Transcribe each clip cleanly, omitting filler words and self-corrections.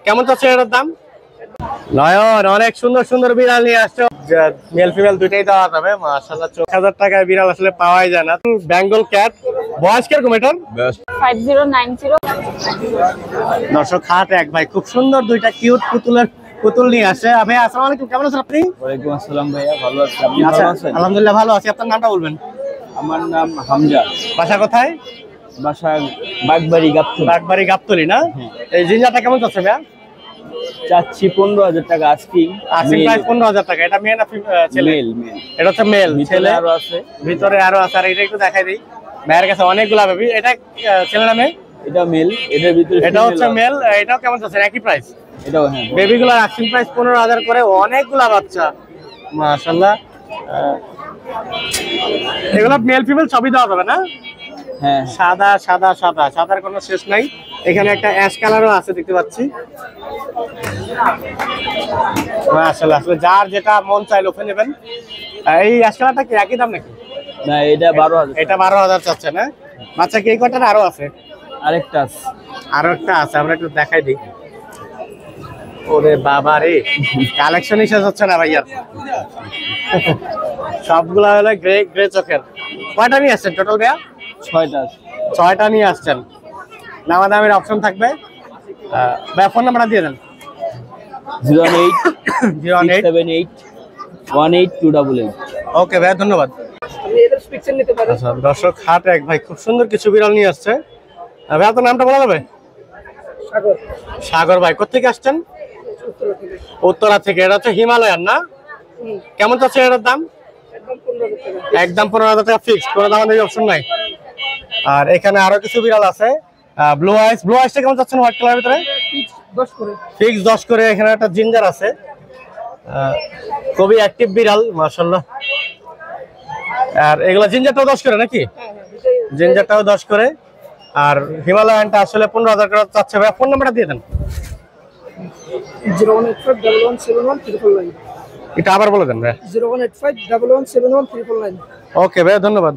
কেমন চাচ্ছে এটার দাম? নয়ন অনেক সুন্দর সুন্দর বিড়াল নিয়ে আসছো, মেল ফিমেল দুইটাই দেওয়া যাবে। মাশাআল্লাহ 4000 টাকায় বিড়াল আসলে পাওয়াই যায় না। বেঙ্গল ক্যাট, বয়স কিরকম এটার? 5090। দর্শক হাট এক ভাই খুব সুন্দর দুইটা কিউট পুতুল নিয়ে আসে। ভাই আসসালামু আলাইকুম, কেমন আছেন আপনি? ওয়ালাইকুম আসসালাম ভাইয়া, ভালো আছি। আপনি ভালো আছেন? আলহামদুলিল্লাহ ভালো আছি। আপনার নামটা বলবেন? আমার নাম হামজা। বাসা কোথায়? বাসা বাগবাড়ি গাবতলী। বাগবাড়ি গাবতলী না? এই জিঞ্জারটা কেমন যাচ্ছে ভাইয়া? চাচ্ছি 15000 টাকা আস্কিং। আস্কিং প্রাইস 15000 টাকা। এটা মেয়ে না ছেলে? মেল। এটা হচ্ছে মেল, ছেলে আরো আছে, ভিতরে আরো আছে। আর এটা একটু দেখাই দিই, ভাইয়ের কাছে অনেকগুলা বেবি। এটা ছেলে না মেয়ে? এটা মেল, এটার ভিতরে এটা হচ্ছে মেল। এটাও কেমন যাচ্ছে? একই প্রাইস? এটাও হ্যাঁ। বেবিগুলোর আস্কিং প্রাইস 15000 করে, অনেকগুলা বাচ্চা মাশাআল্লাহ। এগুলো মেল ফিমেল সবই দেওয়া যাবে না? হ্যাঁ, সাদা সাদা সাদা, সাদার কোনো শেষ নাই। এখানে একটা অ্যাশ কালারও আছে দেখতে পাচ্ছি। মাশাআল্লাহ, আসলে যার যেটা মন চাইলো ওখানে নেবেন। এই অ্যাশ কালারটা কি একই দাম নাকি? না এটা 12000। এটা 12000 চাচ্ছে না? বাচ্চা কি এই কটার আরো আছে? আরেকটা আছে, আরো একটা আছে, আমরা একটু দেখাই দিই। ওরে বাবা রে, কালেকশনই শেষ হচ্ছে না ভাইয়া। সবগুলা হলো গ্রে চোখের। কয়টা নিয়ে আসছেন টোটাল ভাইয়া? 6টা আছে। 6টা নিয়ে আসছেন। দামাদামির অপশন থাকবে। ভাইয়া ফোন নাম্বারটা দিয়ে দেন। 08678182888। ওকে ভাইয়া, ধন্যবাদ। আচ্ছা, দর্শক হাট এক ভাই খুব সুন্দর কিছু বিড়াল নিয়ে আসছে। ভাইয়া আপনার নামটা বলা যাবে? সাগর ভাই, কোথেকে আসছেন? উত্তরা থেকে। এটা হচ্ছে হিমালয়ান না? কেমন চাচ্ছে এটার দাম? একদম 15000 টাকা ফিক্সড, কোনো দামাদামি অপশন নাই। আর এখানে আরো কিছু বিড়াল আছে। ব্লু আইসটা কেমন চাচ্ছেন হোয়াইট কালারের ভিতরে? ফিক্স 10 করে। এখানে একটা জিঞ্জার আছে, খুবই অ্যাক্টিভ বিড়াল মাশাআল্লাহ। আর এগুলা জিঞ্জারটাও 10 করে নাকি? জিঞ্জারটাও 10 করে। আর হিমালয়ানটা আসলে 15000 করে চাচ্ছে। ভাই ফোন নাম্বারটা দিয়ে দেন। 01851171399। এটা আবার বলে দেন ভাই। 01851171399। ওকে ভাই, ধন্যবাদ।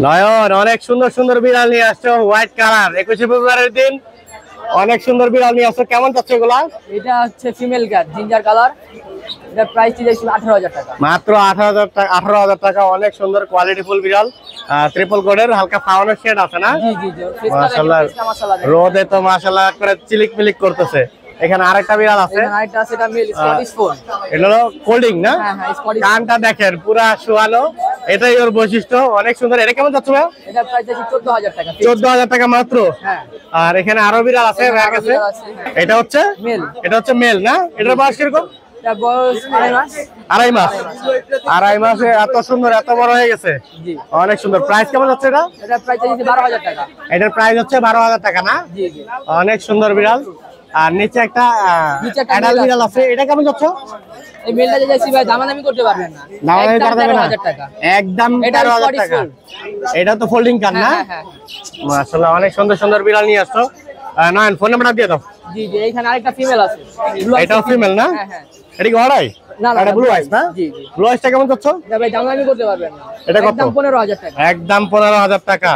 নয়ন অনেক সুন্দর সুন্দর বিড়াল নিয়ে আসছো, হোয়াইট কালার। 21শে ফেব্রুয়ারির দিন অনেক সুন্দর বিড়াল নিয়ে আসছো। কেমন যাচ্ছে এগুলা? এটা হচ্ছে ফিমেল ক্যাট, জিঞ্জার কালার। এটা প্রাইস দিয়েছি 18000 টাকা। মাত্র 18000 টাকা। অনেক সুন্দর কোয়ালিটি ফুল বিড়াল, ট্রিপল কোডের, হালকা ফাউনের শেড আছে না? জি জি জি। মাশাআল্লাহ, রোদে তো মাশাআল্লাহ করে চিলিক মিলিক করতেছে। এখানে আরেকটা বিড়াল আছে, আরেকটা আছে, এটা মেল, স্কটিশ ফোল্ড। এটা হলো কোল্ডিং না? হ্যাঁ হ্যাঁ, স্কটিশ। কানটা দেখেন পুরা শোয়ানো, এটাই ওর বৈশিষ্ট্য। অনেক সুন্দর। এটা কেমন যাচ্ছে ভাই? এটা প্রাইস দিয়েছি 14000 টাকা। 14000 টাকা মাত্র। হ্যাঁ। আর এখানে আরো বিড়াল আছে ভাইয়ের কাছে। এটা হচ্ছে মেল। এটা হচ্ছে মেল না? এটার বয়স কিরকম? এটা বয়স 2.5 মাস। 2.5 মাস। 2.5 মাসে এত সুন্দর, এত বড় হয়ে গেছে। জি। অনেক সুন্দর। প্রাইস কেমন যাচ্ছে এটা? এটা প্রাইস দিয়েছি 12000 টাকা। এটার প্রাইস হচ্ছে 12000 টাকা না? জি জি। অনেক সুন্দর বিড়াল। আর নিচে একটা অ্যাডাল্ট বিড়াল আছে, এটা কেমন যাচ্ছে? এই মেলটা দিয়েছি ভাই, দামাদামি করতে পারবেন না। দামাদামি করা যাবে না? 13000 টাকা। একদম এটা 13000 টাকা। এটা তো ফোল্ডিং কান না? হ্যাঁ হ্যাঁ। মাশাআল্লাহ, অনেক সুন্দর সুন্দর বিড়াল নিয়ে আসছো। নয়ন ফোন নাম্বারটা দিয়ে দাও। জি জি, এইখানে আরেকটা ফিমেল আছে। এটাও ফিমেল না? হ্যাঁ হ্যাঁ। এটা কি অর্ডাই? না না, এটা ব্লু আইস না? জি জি। ব্লু আইসটা কেমন যাচ্ছে? এটা ভাই দামাদামি করতে পারবেন না। এটা কত? একদম 15000 টাকা। একদম 15000 টাকা।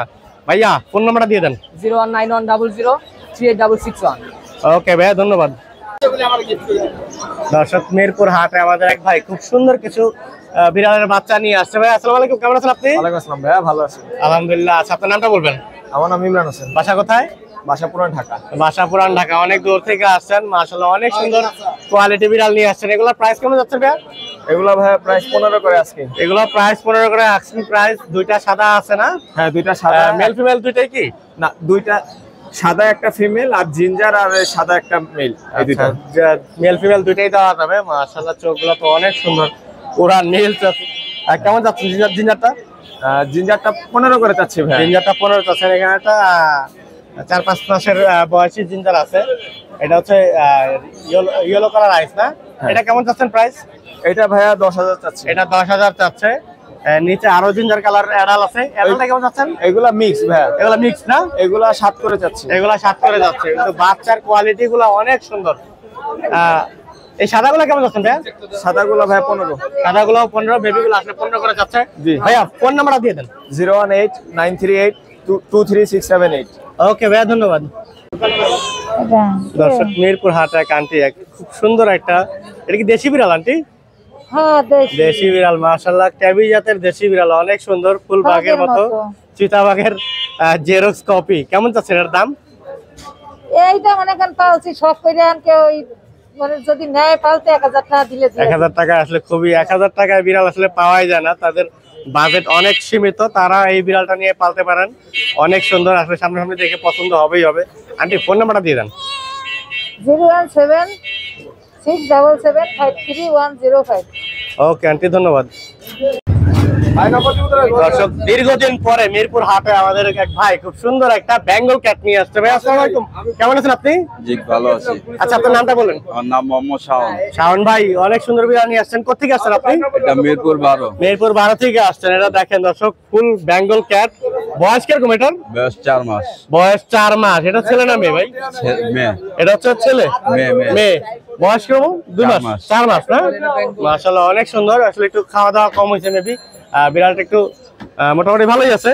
ভাইয়া ফোন নাম্বারটা দিয়ে দেন। 01910038661। ওকে ভাইয়া, ধন্যবাদ। দর্শক মিরপুর হাটে আমাদের এক ভাই খুব সুন্দর কিছু বিড়ালের বাচ্চা নিয়ে আসছে। ভাই আসসালামু আলাইকুম, কেমন আছেন আপনি? ওয়ালাইকুম আসসালাম ভাইয়া, ভালো আছি। আলহামদুলিল্লাহ। আচ্ছা, আপনার নামটা বলবেন? আমার নাম ইমরান হোসেন। বাসা কোথায়? বাসা পুরান ঢাকা। বাসা পুরান ঢাকা। অনেক দূর থেকে আসছেন মাশাআল্লাহ, অনেক সুন্দর কোয়ালিটি বিড়াল নিয়ে আসছেন। এগুলোর প্রাইস কেমন যাচ্ছে ভাইয়া? এগুলা ভাইয়া প্রাইস 15 করে আজকে। এগুলো প্রাইস 15 করে আস্কিং প্রাইস। দুইটা সাদা আছে না? হ্যাঁ, দুইটা সাদা। মেল ফিমেল দুইটাই কি? না, দুইটা সাদা, একটা ফিমেল, আর জিঞ্জার আর সাদা একটা মেল। এই দুইটা মেল ফিমেল দুইটাই দেওয়া যাবে। মাশাআল্লাহ, চোখগুলো তো অনেক সুন্দর, পুরা নীল চোখ। কেমন যাচ্ছে জিঞ্জারটা? জিঞ্জারটা 15 করে চাচ্ছি ভাই। জিঞ্জারটা 15 চাচ্ছে। এখানে একটা 4-5 মাসের বয়সী জিঞ্জার আছে। এটা হচ্ছে ইয়েলো কালার আইস না? এটা কেমন চাচ্ছেন প্রাইস? এটা ভাইয়া 10000 চাচ্ছি। এটা 10000 চাচ্ছে। নিচে আরো জিঞ্জার কালার অ্যাডাল আছে। অ্যাডালটা কেমন চাচ্ছেন? এগুলা মিক্স ভাইয়া। এগুলা মিক্স না? এগুলা 7 করে চাচ্ছি। এগুলা 7 করে যাচ্ছে। কিন্তু বাচ্চার কোয়ালিটি গুলো অনেক সুন্দর। এই সাদাগুলো কেমন যাচ্ছেন ভাইয়া? সাদাগুলা ভাইয়া 15। সাদাগুলো 15, বেবিগুলো আসলে 15 করে যাচ্ছে। জি ভাইয়া ফোন নাম্বারটা দিয়ে দেন। 0189382 236788। ওকে ভাইয়া, ধন্যবাদ। দর্শক, মিরপুর হাট এক আন্টি এক খুব সুন্দর একটা, এটা কি দেশি বিড়াল আন্টি? হ্যাঁ, দেশি বিড়াল, মাশাআল্লাহ, ট্যাবি জাতের দেশি বিড়াল, অনেক সুন্দর, ফুল বাঘের মতো, চিতাবাঘের জেরক্স কপি। কেমন চাচ্ছেন এর দাম? এইটা মনে করেন পালছি শখ করে আনকে, ওই মানে যদি নেয় পালতে 1000 টাকা দিলে 1000 টাকা আসলে খুবই, 1000 টাকায় বিড়াল আসলে পাওয়াই যায় না, তাদের বাজেট অনেক সীমিত, তারা এই বিড়ালটা নিয়ে পালতে পারেন। অনেক সুন্দর, আসলে সামনাসামনি দেখে পছন্দ হবেই হবে। আন্টি ফোন নাম্বারটা দিয়ে দেন। 01767753105। ওকে আন্টি, ধন্যবাদ। দর্শক, দীর্ঘদিন পরে মিরপুর হাটে আমাদের এক ভাই খুব সুন্দর একটা বেঙ্গল ক্যাট নিয়ে আসছে। ভাই আসসালামু আলাইকুম, কেমন আছেন আপনি? জি, ভালো আছি। আচ্ছা, আপনার নামটা বলেন। আমার নাম মোহাম্মদ শাওন। শাওন ভাই, অনেক সুন্দর বিড়াল নিয়ে আসছেন, কোথেকে আসছেন আপনি? এটা মিরপুর 12। মিরপুর 12 থেকে আসছেন। এটা দেখেন দর্শক, ফুল বেঙ্গল ক্যাট। বয়স কিরকম এটার? বয়স 4 মাস। বয়স 4 মাস। এটা ছেলে না মেয়ে ভাই? মেয়ে। এটা হচ্ছে ছেলে, মেয়ে। বয়স কিরকম? 2 মাস, 4 মাস না? মাশাআল্লাহ, অনেক সুন্দর। আসলে একটু খাওয়া দাওয়া কম হয়েছে মেবি, বিড়ালটা একটু মোটামুটি ভালোই আছে।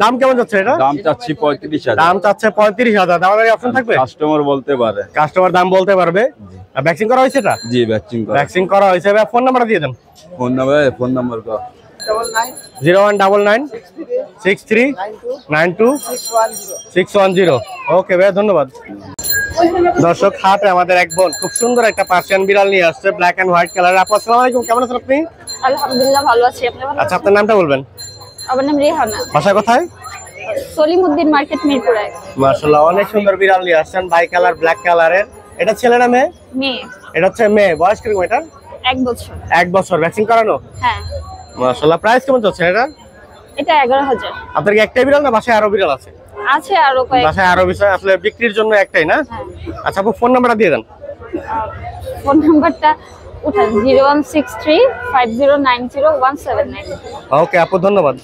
দাম কেমন যাচ্ছে এটা? দাম চাচ্ছি 35,000। দাম চাচ্ছে 35,000। দামের অপশন থাকবে? কাস্টমার বলতে পারে। কাস্টমার দাম বলতে পারবে। ভ্যাকসিন করা হয়েছে এটা? জি, ভ্যাকসিন করা। ভ্যাকসিন করা হয়েছে। ফোন নাম্বারটা দিয়ে দেন। ফোন নাম্বার কো 0196392610610। ওকে ভাই, ধন্যবাদ। দর্শক, হাটে আমাদের এক বোন খুব সুন্দর একটা পার্সিয়ান বিড়াল নিয়ে আসছে, ব্ল্যাক এন্ড হোয়াইট কালার। আপু আসসালামু আলাইকুম, কেমন আছেন আপনি? আলহামদুলিল্লাহ ভালো আছি, আপনি ভালো আচ্ছা, আছেন? আপনার নামটা বলবেন। আমার নাম রেহানা, বাসা কোথায়? সলিমউদ্দিন মার্কেট, মিরপুর 1। মাশাআল্লাহ, অনেক সুন্দর বিড়াল নিয়ে আসছেন, বাই কালার, ব্ল্যাক কালারের। এটা ছেলে না মেয়ে? মেয়ে। এটা হচ্ছে মেয়ে। বয়স কিরকম এটার? 1 বছর। 1 বছর। ভ্যাকসিন করানো? হ্যাঁ। মাশাআল্লাহ, প্রাইস কেমন চলছে এটা? এটা 11,000। আপনার কি একটাই বিড়াল না বাসায় আরো বিড়াল আছে? আছে আরো কয়েক। বাসায় আরো বিষয়, আসলে বিক্রির জন্য একটাই না? হ্যাঁ। আচ্ছা আপু, ফোন নাম্বারটা দিয়ে দেন। ফোন নাম্বারটা উঠান, 016350901799। ওকে আপু, ধন্যবাদ।